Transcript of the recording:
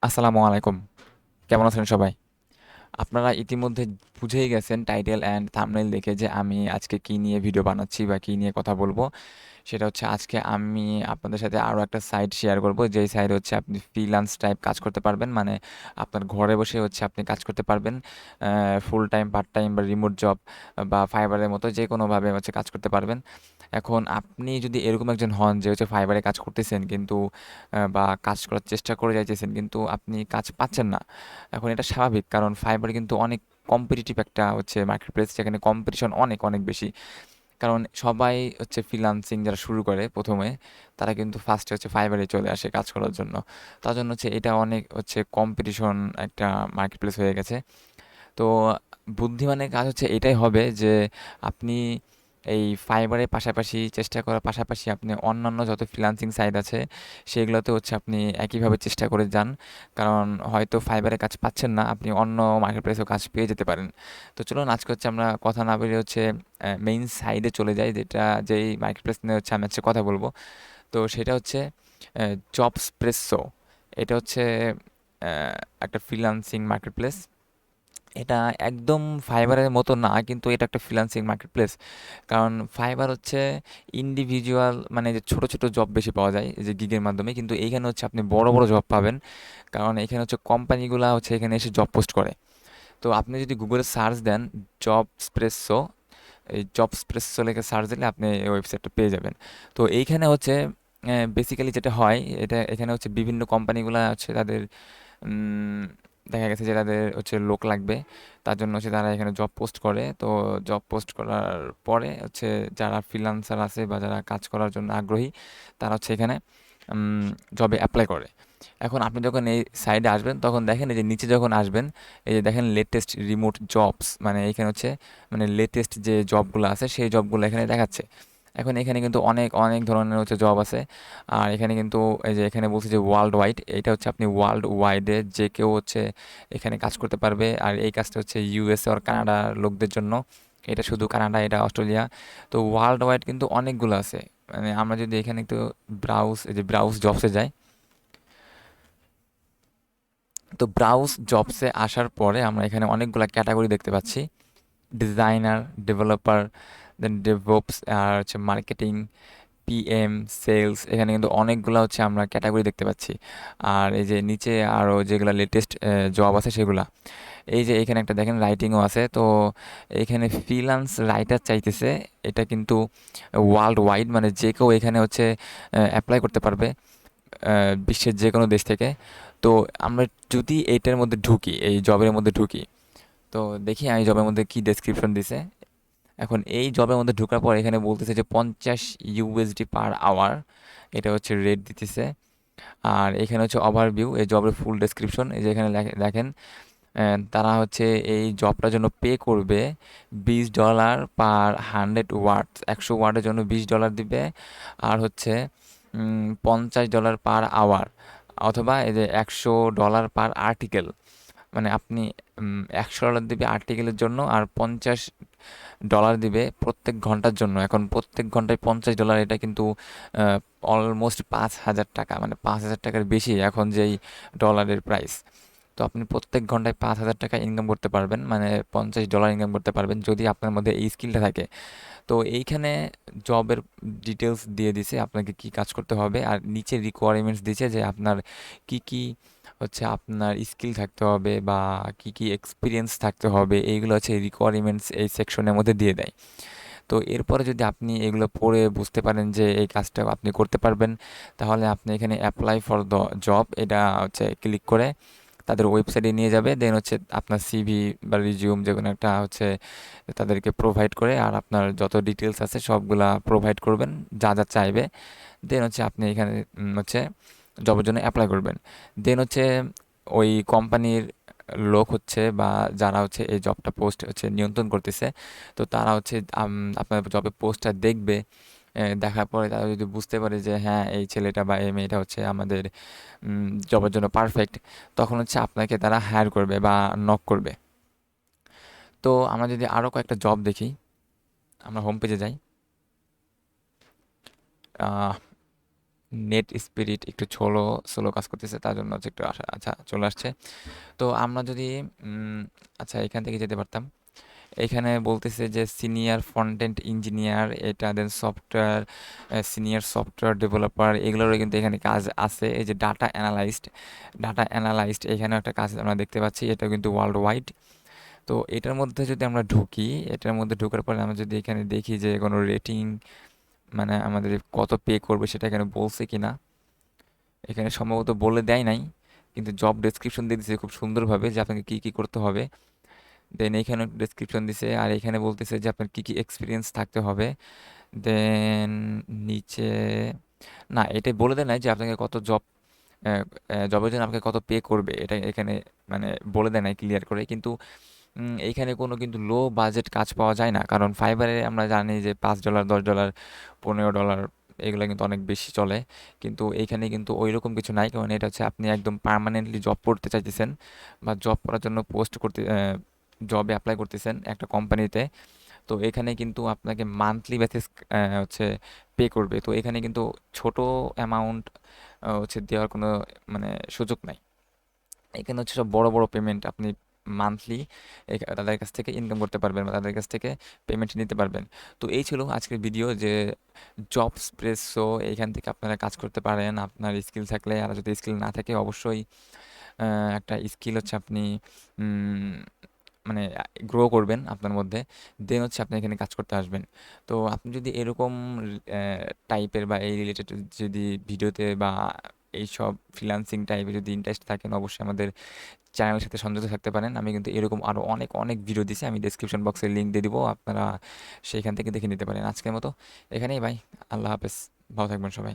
আসসালামু আলাইকুম। কেমন আছেন সবাই? আপনারা ইতিমধ্যে বুঝেই গেছেন টাইটেল অ্যান্ড থাম্বনেইল দেখে যে আমি আজকে কী নিয়ে ভিডিও বানাচ্ছি বা কী নিয়ে কথা বলবো। সেটা হচ্ছে আজকে আমি আপনাদের সাথে আরও একটা সাইট শেয়ার করব, যেই সাইটে হচ্ছে আপনি ফ্রিল্যান্স টাইপ কাজ করতে পারবেন। মানে আপনার ঘরে বসে হচ্ছে আপনি কাজ করতে পারবেন। ফুল টাইম, পার্ট টাইম বা রিমোট জব বা ফাইবারের মতো যে কোনোভাবে হচ্ছে কাজ করতে পারবেন। এখন আপনি যদি এরকম একজন হন যে হচ্ছে ফাইবারে কাজ করতেছেন কিন্তু বা কাজ করার চেষ্টা করে যাইতেছেন কিন্তু আপনি কাজ পাচ্ছেন না। এখন এটা স্বাভাবিক, কারণ ফাইবার কিন্তু অনেক কম্পিটিটিভ একটা হচ্ছে মার্কেট প্লেস, যেখানে কম্পিটিশন অনেক অনেক বেশি। কারণ সবাই হচ্ছে ফ্রিল্যান্সিং যারা শুরু করে প্রথমে, তারা কিন্তু ফার্স্টে হচ্ছে ফাইবারে চলে আসে কাজ করার জন্য। তার জন্য হচ্ছে এটা অনেক হচ্ছে কম্পিটিশন একটা মার্কেট প্লেস হয়ে গেছে। তো বুদ্ধিমানের কাজ হচ্ছে এটাই হবে যে আপনি এই ফাইবারের পাশাপাশি চেষ্টা করার পাশাপাশি আপনি অন্যান্য যত ফ্রিল্যান্সিং সাইট আছে সেগুলোতে হচ্ছে আপনি একইভাবে চেষ্টা করে যান। কারণ হয়তো ফাইবারে কাজ পাচ্ছেন না, আপনি অন্য মার্কেট প্লেসেও কাজ পেয়ে যেতে পারেন। তো চলুন আজকে হচ্ছে আমরা কথা না বেরিয়ে হচ্ছে মেইন সাইডে চলে যাই, যেটা যেই মার্কেট প্লেস নিয়ে হচ্ছে আমি হচ্ছে কথা বলবো। তো সেটা হচ্ছে জবসপ্রেসো। এটা হচ্ছে একটা ফ্রিল্যান্সিং মার্কেট প্লেস। এটা একদম ফাইবারের মতো না, কিন্তু এটা একটা ফ্রিল্যান্সিং মার্কেট প্লেস। কারণ ফাইবার হচ্ছে ইন্ডিভিজুয়াল, মানে যে ছোট ছোট জব বেশি পাওয়া যায় এই যে গিগের মাধ্যমে, কিন্তু এইখানে হচ্ছে আপনি বড় বড় জব পাবেন। কারণ এখানে হচ্ছে কোম্পানিগুলো হচ্ছে এখানে এসে জব পোস্ট করে। তো আপনি যদি গুগলে সার্চ দেন জবসপ্রেসো, এই জবসপ্রেসো লিখে সার্চ দিলে আপনি এই ওয়েবসাইটটা পেয়ে যাবেন। তো এইখানে হচ্ছে বেসিক্যালি যেটা হয়, এটা এখানে হচ্ছে বিভিন্ন কোম্পানিগুলো হচ্ছে তাদের উম, দেখা গেছে যে তাদের হচ্ছে লোক লাগবে। তার জন্য হচ্ছে তারা এখানে জব পোস্ট করে। তো জব পোস্ট করার পরে হচ্ছে যারা ফ্রিল্যান্সার আছে বা যারা কাজ করার জন্য আগ্রহী, তারা হচ্ছে এখানে জবে অ্যাপ্লাই করে। এখন আপনি যখন এই সাইডে আসবেন তখন দেখেন, এই যে নিচে যখন আসবেন, এই যে দেখেন লেটেস্ট রিমোট জবস, মানে এখানে হচ্ছে মানে লেটেস্ট যে জবগুলো আছে সেই জবগুলো এখানে দেখাচ্ছে। এখন এখানে কিন্তু অনেক অনেক ধরনের হচ্ছে জব আছে। আর এখানে কিন্তু এই যে এখানে বলছে যে ওয়ার্ল্ড ওয়াইড, এটা হচ্ছে আপনি ওয়ার্ল্ড ওয়াইডে যে কেউ হচ্ছে এখানে কাজ করতে পারবে। আর এই কাজটা হচ্ছে ইউএসএ আর কানাডার লোকদের জন্য। এটা শুধু কানাডা, এটা অস্ট্রেলিয়া। তো ওয়ার্ল্ড ওয়াইড কিন্তু অনেকগুলো আছে। মানে আমরা যদি এখানে একটু এই যে ব্রাউজ জবসে যাই, তো ব্রাউজ জবসে আসার পরে আমরা এখানে অনেকগুলা ক্যাটাগরি দেখতে পাচ্ছি। ডিজাইনার, ডেভেলপার, দেন ডেভঅপস, আর হচ্ছে মার্কেটিং, পিএম, সেলস। এখানে কিন্তু অনেকগুলো হচ্ছে আমরা ক্যাটাগরি দেখতে পাচ্ছি। আর এই যে নিচে আরও যেগুলো লেটেস্ট জব আছে সেগুলা, এই যে এখানে একটা দেখেন রাইটিংও আছে। তো এখানে ফ্রিল্যান্স রাইটার চাইতেছে। এটা কিন্তু ওয়ার্ল্ড ওয়াইড, মানে যে কেউ এখানে হচ্ছে অ্যাপ্লাই করতে পারবে বিশ্বের যে কোনো দেশ থেকে। তো আমরা যদি এইটার মধ্যে ঢুকি, এই জবের মধ্যে ঢুকি, তো দেখি আমি জবের মধ্যে কি ডেসক্রিপশন দিছে। এখন এই জবের মধ্যে ঢোকার পর এখানে বলতেছে যে 50 ইউএসডি পার আওয়ার, এটা হচ্ছে রেট দিতেছে। আর এখানে হচ্ছে ওভারভিউ, এই জবের ফুল ডেসক্রিপশন। এই যে এখানে দেখেন তারা হচ্ছে এই জবটার জন্য পে করবে $20 পার 100 ওয়ার্ডস, 100 ওয়ার্ডের জন্য $20 দিবে। আর হচ্ছে $50 পার আওয়ার, অথবা এই যে $100 পার আর্টিকেল। মানে আপনি $100 দিবে আর্টিকেলের জন্য, আর $50 দিবে প্রত্যেক ঘন্টার জন্য। এখন প্রত্যেক ঘন্টায় $50, এটা কিন্তু অলমোস্ট 5,000 টাকা, মানে 5,000 টাকার বেশি এখন যেই ডলারের প্রাইস। তো আপনি প্রত্যেক ঘন্টায় 5,000 টাকা ইনকাম করতে পারবেন, মানে $50 ইনকাম করতে পারবেন যদি আপনার মধ্যে এই স্কিলটা থাকে। তো এইখানে জবের ডিটেলস দিয়ে দিছে আপনাকে কি কাজ করতে হবে, আর নিচে রিকোয়ারমেন্টস দিছে যে আপনার কি কি হচ্ছে আপনার স্কিল থাকতে হবে বা কি কি এক্সপিরিয়েন্স থাকতে হবে, এইগুলো হচ্ছে রিকোয়ারমেন্টস এই সেকশনের মধ্যে দিয়ে দেয়। তো এরপরে যদি আপনি এগুলো পড়ে বুঝতে পারেন যে এই কাজটা আপনি করতে পারবেন, তাহলে আপনি এখানে অ্যাপ্লাই ফর দ্য জব এটা হচ্ছে ক্লিক করে তাদের ওয়েবসাইটে নিয়ে যাবে। দেন হচ্ছে আপনার সিভি বা রিজিউম যে কোনো একটা হচ্ছে তাদেরকে প্রোভাইড করে, আর আপনার যত ডিটেলস আছে সবগুলা প্রোভাইড করবেন, যা যা চাইবে। দেন হচ্ছে আপনি এখানে হচ্ছে জবের জন্য অ্যাপ্লাই করবেন। দেন হচ্ছে ওই কোম্পানির লোক হচ্ছে বা যারা হচ্ছে এই জবটা পোস্ট হচ্ছে নিয়ন্ত্রণ করতেছে, তো তারা হচ্ছে আপনার জবের পোস্টটা দেখবে। দেখার পরে তারা যদি বুঝতে পারে যে হ্যাঁ এই ছেলেটা বা এই মেয়েটা হচ্ছে আমাদের জবের জন্য পারফেক্ট, তখন হচ্ছে আপনাকে তারা হায়ার করবে বা নক করবে। তো আমরা যদি আরও কয়েকটা জব দেখি, আমরা হোম পেজে যাই। নেট স্পিরিট একটু স্লো স্লো কাজ করতেছে, তার জন্য হচ্ছে একটু আচ্ছা চলে আসছে। তো আমরা যদি আচ্ছা এখান থেকে যেতে পারতাম। এখানে বলতেছে যে সিনিয়র ফ্রন্ট-এন্ড ইঞ্জিনিয়ার, এটা দেন সফটওয়্যার সিনিয়র সফটওয়্যার ডেভেলপার, এগুলোরও কিন্তু এখানে কাজ আছে। এই যে ডাটা অ্যানালাইস্ট এখানেও একটা কাজ আমরা দেখতে পাচ্ছি, এটা কিন্তু ওয়ার্ল্ড ওয়াইড। তো এটার মধ্যে যদি আমরা ঢুকি, এটার মধ্যে ঢোকার পরে আমরা যদি এখানে দেখি যে কোনো রেটিং, মানে আমাদের কত পে করবে সেটা এখানে বলছে কিনা। এখানে সম্ভবত বলে দেয় নাই, কিন্তু জব ডেসক্রিপশন দিয়ে দিচ্ছে খুব সুন্দরভাবে যে আপনাকে কী কী করতে হবে। দেন এখানে ডেসক্রিপশন দিছে, আর এখানে বলতেছে যে আপনার কী কী এক্সপিরিয়েন্স থাকতে হবে। দেন নিচে না, এটাই বলে দেয় নাই যে আপনাকে কত জবের জন্য আপনাকে কত পে করবে, এটা এখানে মানে বলে দেয় নাই ক্লিয়ার করে। কিন্তু এইখানে কোনো কিন্তু লো বাজেট কাজ পাওয়া যায় না, কারণ ফাইবারে আমরা জানি যে $5, $10, $15 এগুলো কিন্তু অনেক বেশি চলে। কিন্তু এইখানে কিন্তু ওই রকম কিছু নাই, কারণ এটা হচ্ছে আপনি একদম পার্মানেন্টলি জব করতে চাইতেছেন বা জব করার জন্য জবে অ্যাপ্লাই করতেছেন একটা কোম্পানিতে। তো এখানে কিন্তু আপনাকে মান্থলি বেসিস হচ্ছে পে করবে। তো এখানে কিন্তু ছোট অ্যামাউন্ট হচ্ছে দেওয়ার কোনো মানে সুযোগ নাই। এখানে হচ্ছে সব বড় বড় পেমেন্ট আপনি মান্থলি তাদের কাছ থেকে ইনকাম করতে পারবেন বা তাদের কাছ থেকে পেমেন্ট নিতে পারবেন। তো এই ছিল আজকের ভিডিও, যে জবসপ্রেসো, এইখান থেকে আপনারা কাজ করতে পারেন আপনার স্কিল থাকলে। আর যদি স্কিল না থাকে অবশ্যই একটা স্কিল হচ্ছে আপনি উম, মানে গ্রো করবেন আপনার মধ্যে, দেন হচ্ছে আপনি এখানে কাজ করতে আসবেন। তো আপনি যদি এরকম টাইপের বা এই রিলেটেড যদি ভিডিওতে বা এইসব ফ্রিল্যান্সিং টাইপে যদি ইন্টারেস্ট থাকেন, অবশ্যই আমাদের চ্যানেলের সাথে সংযুক্ত থাকতে পারেন। আমি কিন্তু এরকম আরও অনেক অনেক ভিডিও দিছি, আমি ডেসক্রিপশন বক্সে লিঙ্ক দিয়ে দিব, আপনারা সেইখান থেকে দেখে নিতে পারেন। আজকের মতো এখানেই, ভাই, আল্লাহ হাফেজ, ভালো থাকবেন সবাই।